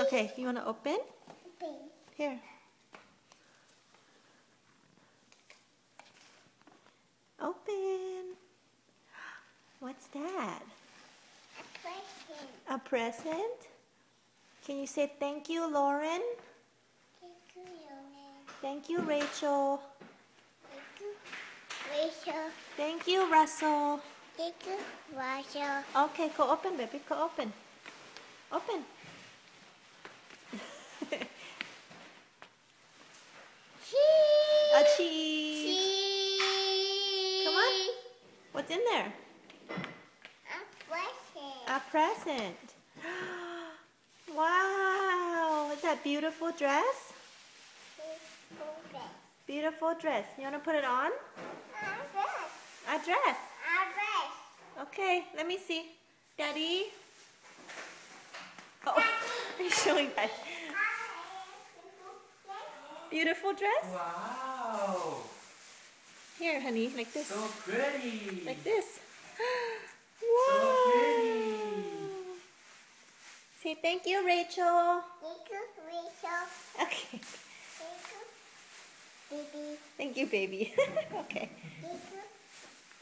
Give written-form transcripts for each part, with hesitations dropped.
Okay, you want to open? Open. Here. Open. What's that? A present. A present? Can you say thank you, Lauren? Thank you, Lauren. Thank you, Rachel. Thank you, Rachel. Thank you, Russell. Thank you, Rachel. Okay, go open, baby. Go open. Open. A cheese. Come on. What's in there? A present. A present. Wow. Is that beautiful dress? Beautiful dress. You want to put it on? A dress. Okay, let me see. Daddy. Oh, he's showing that. Beautiful dress? Wow! Here, honey, like this. So pretty! Like this. So Wow! pretty! Say thank you, Rachel. Thank you, Rachel. Okay. Thank you, baby. Thank you, baby. Okay. Thank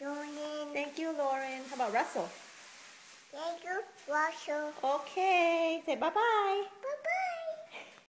you, Lauren. Thank you, Lauren. How about Russell? Thank you, Rachel. Okay. Say bye-bye. Bye-bye.